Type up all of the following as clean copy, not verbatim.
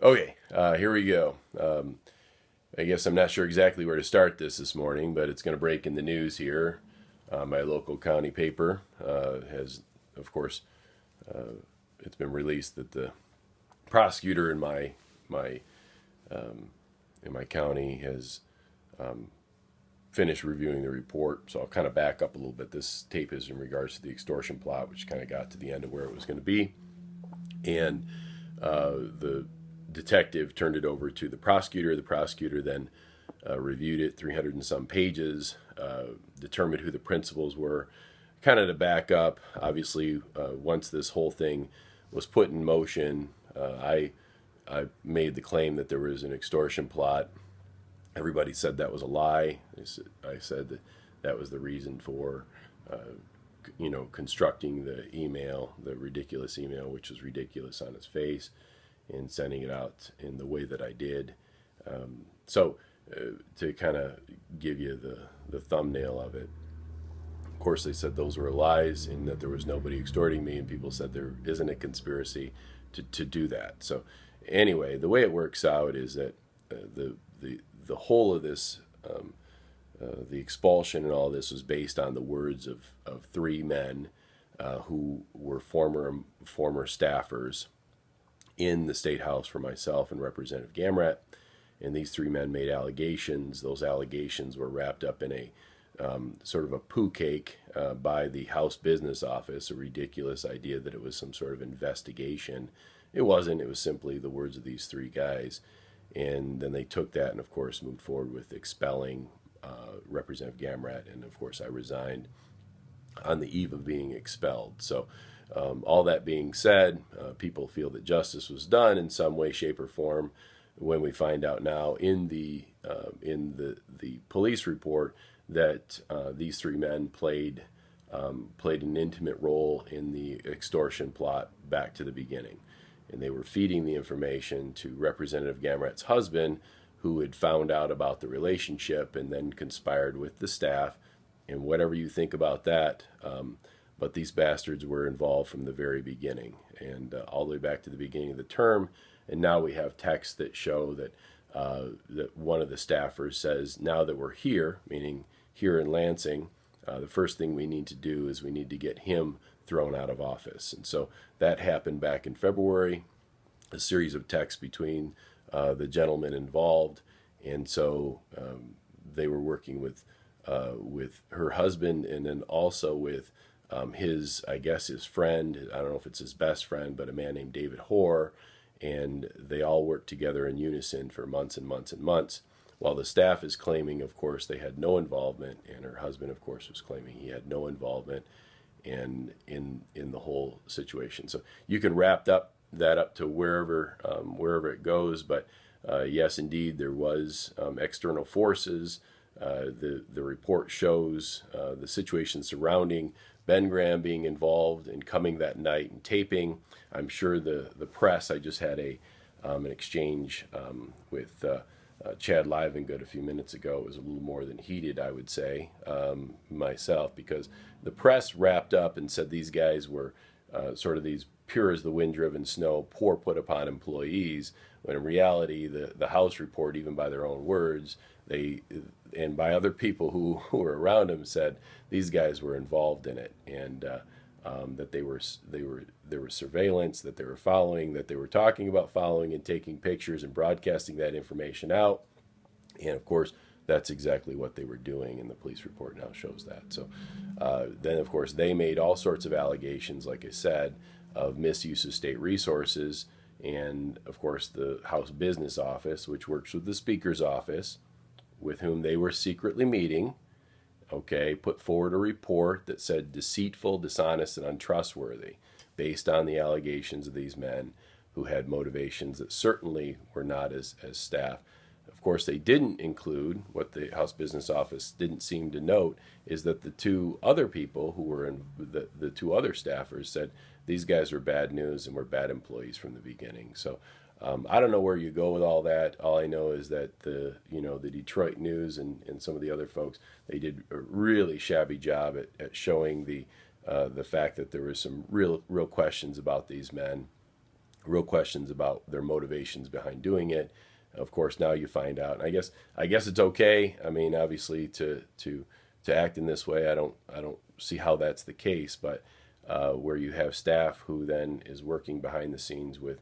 Okay, here we go. I guess I'm not sure exactly where to start this morning, but it's going to break in the news here. My local county paper has, of course, it's been released that the prosecutor in my in my county has finished reviewing the report. So I'll kind of back up a little bit. This tape is in regards to the extortion plot, which kind of got to the end of where it was going to be, and the detective turned it over to the prosecutor. The prosecutor then reviewed it, 300 and some pages, determined who the principals were. Kind of to back up, obviously, once this whole thing was put in motion, I made the claim that there was an extortion plot. Everybody said that was a lie. I said that that was the reason for, constructing the email, the ridiculous email, which was ridiculous on its face, and sending it out in the way that I did. To kind of give you the thumbnail of it, of course, they said those were lies and that there was nobody extorting me, and people said there isn't a conspiracy to do that. So anyway, the way it works out is that the whole of this, the expulsion and all this was based on the words of three men who were former staffers in the State House for myself and Representative Gamrat. And these three men made allegations. Those allegations were wrapped up in a sort of a poo cake by the House Business Office, a ridiculous idea that it was some sort of investigation. It wasn't. It was simply the words of these three guys. And then they took that and, of course, moved forward with expelling Representative Gamrat. And, of course, I resigned on the eve of being expelled. So all that being said, people feel that justice was done in some way, shape, or form. When we find out now in the police report that these three men played an intimate role in the extortion plot back to the beginning, and they were feeding the information to Representative Gamrat's husband, who had found out about the relationship and then conspired with the staff. And whatever you think about that, but these bastards were involved from the very beginning, and all the way back to the beginning of the term. And now we have texts that show that that one of the staffers says, now that we're here, meaning here in Lansing, the first thing we need to do is we need to get him thrown out of office. And so that happened back in February, a series of texts between the gentlemen involved. And so they were working with her husband, and then also with his friend. I don't know if it's his best friend, but a man named David Hoare. And they all worked together in unison for months and months and months, while the staff is claiming, of course, they had no involvement, and her husband, of course, was claiming he had no involvement in the whole situation. So you can wrap that up to wherever it goes, but yes, indeed, there was external forces. The report shows the situation surrounding Ben Graham being involved in coming that night and taping. I'm sure the press, I just had an exchange with Chad Livengood a few minutes ago. It was a little more than heated, I would say, myself, because the press wrapped up and said these guys were sort of these pure as the wind-driven snow, poor put upon employees, when in reality the House report, even by their own words, and by other people who were around him, said these guys were involved in it, and that there was surveillance, that they were following, that they were talking about following and taking pictures and broadcasting that information out. And of course, that's exactly what they were doing, and the police report now shows that. So then, of course, they made all sorts of allegations, like I said, of misuse of state resources. And of course, the House Business Office, which works with the Speaker's office, with whom they were secretly meeting, put forward a report that said deceitful, dishonest, and untrustworthy, based on the allegations of these men who had motivations that certainly were not as staff. Of course, they didn't include, what the House Business Office didn't seem to note, is that the two other people who were in the two other staffers said these guys were bad news and were bad employees from the beginning. So I don't know where you go with all that. All I know is that the Detroit News and some of the other folks, they did a really shabby job at showing the fact that there was some real questions about these men. real questions about their motivations behind doing it. Of course, now you find out. And I guess it's okay. I mean, obviously, to act in this way, I don't see how that's the case. But where you have staff who then is working behind the scenes with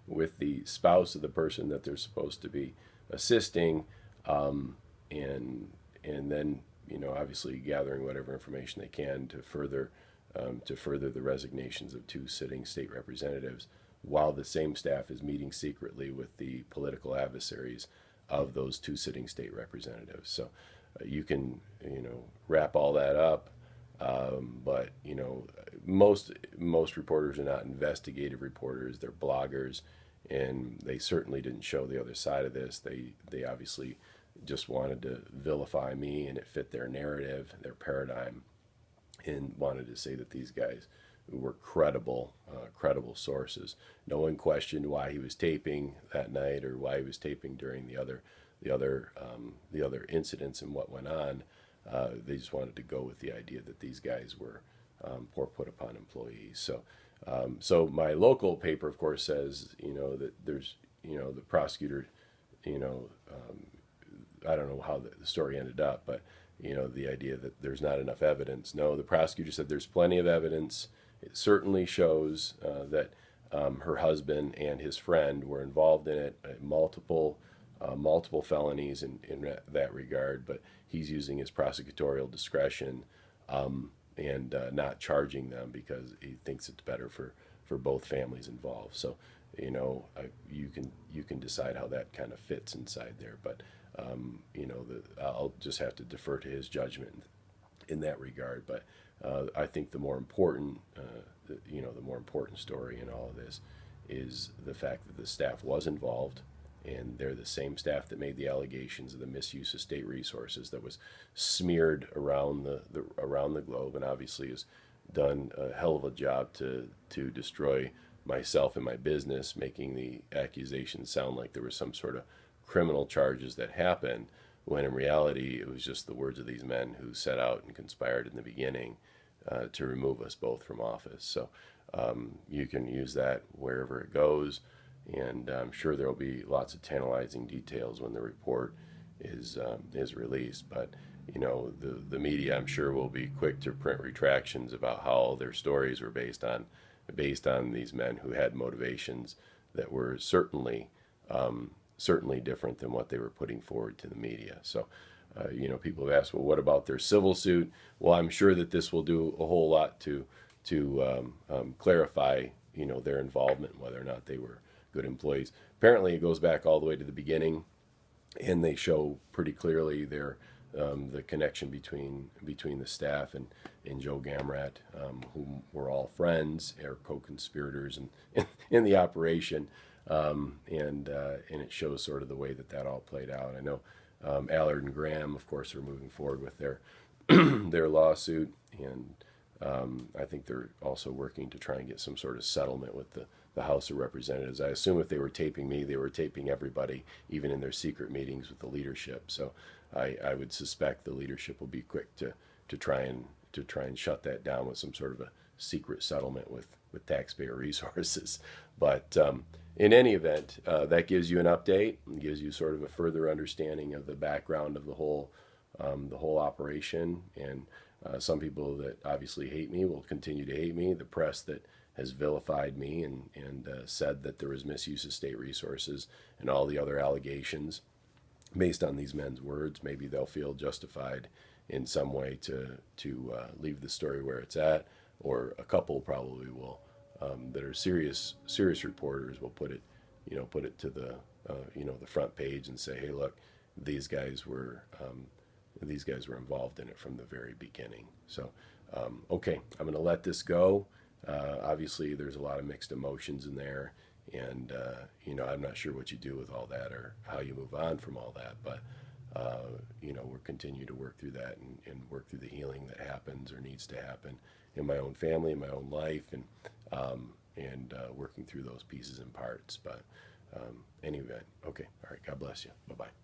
with the spouse of the person that they're supposed to be assisting, and then obviously gathering whatever information they can to further the resignations of two sitting state representatives, while the same staff is meeting secretly with the political adversaries of those two sitting state representatives. So you can wrap all that up, but most reporters are not investigative reporters; they're bloggers, and they certainly didn't show the other side of this. They obviously just wanted to vilify me, and it fit their narrative, their paradigm, and wanted to say that these guys were credible sources. No one questioned why he was taping that night or why he was taping during the other incidents and what went on. They just wanted to go with the idea that these guys were poor put upon employees. So my local paper, of course, says that there's the prosecutor, I don't know how the story ended up, but the idea that there's not enough evidence. No, the prosecutor said there's plenty of evidence. It certainly shows that her husband and his friend were involved in it, multiple felonies in that regard, but he's using his prosecutorial discretion and not charging them because he thinks it's better for both families involved. So you can decide how that kind of fits inside there, but I'll just have to defer to his judgment in that regard. But I think the more important story in all of this is the fact that the staff was involved, and they're the same staff that made the allegations of the misuse of state resources that was smeared around the globe, and obviously has done a hell of a job to destroy myself and my business, making the accusations sound like there was some sort of criminal charges that happened, when in reality it was just the words of these men who set out and conspired in the beginning to remove us both from office. So you can use that wherever it goes, and I'm sure there will be lots of tantalizing details when the report is released. But the media, I'm sure, will be quick to print retractions about how all their stories were based on these men who had motivations that were certainly different than what they were putting forward to the media. So, people have asked, well, what about their civil suit? Well, I'm sure that this will do a whole lot to clarify, their involvement, whether or not they were good employees. Apparently, it goes back all the way to the beginning, and they show pretty clearly the connection between the staff and Joe Gamrat, who were all friends or co-conspirators in the operation. And it shows sort of the way that all played out. I know Allard and Graham, of course, are moving forward with their their lawsuit, and I think they're also working to try and get some sort of settlement with the House of Representatives. I assume if they were taping me, they were taping everybody, even in their secret meetings with the leadership. So I would suspect the leadership will be quick to try and shut that down with some sort of a secret settlement with taxpayer resources. But in any event, that gives you an update and gives you sort of a further understanding of the background of the whole operation. And some people that obviously hate me will continue to hate me. The press that has vilified me and said that there was misuse of state resources and all the other allegations based on these men's words, maybe they'll feel justified in some way to leave the story where it's at, or a couple probably will that are serious reporters will put it to the the front page and say, hey, look, these guys were involved in it from the very beginning. So okay, I'm going to let this go. Obviously, there's a lot of mixed emotions in there, and I'm not sure what you do with all that or how you move on from all that, but we'll continue to work through that and work through the healing that happens or needs to happen in my own family, in my own life, and working through those pieces and parts. But anyway, okay, all right, God bless you. Bye-bye.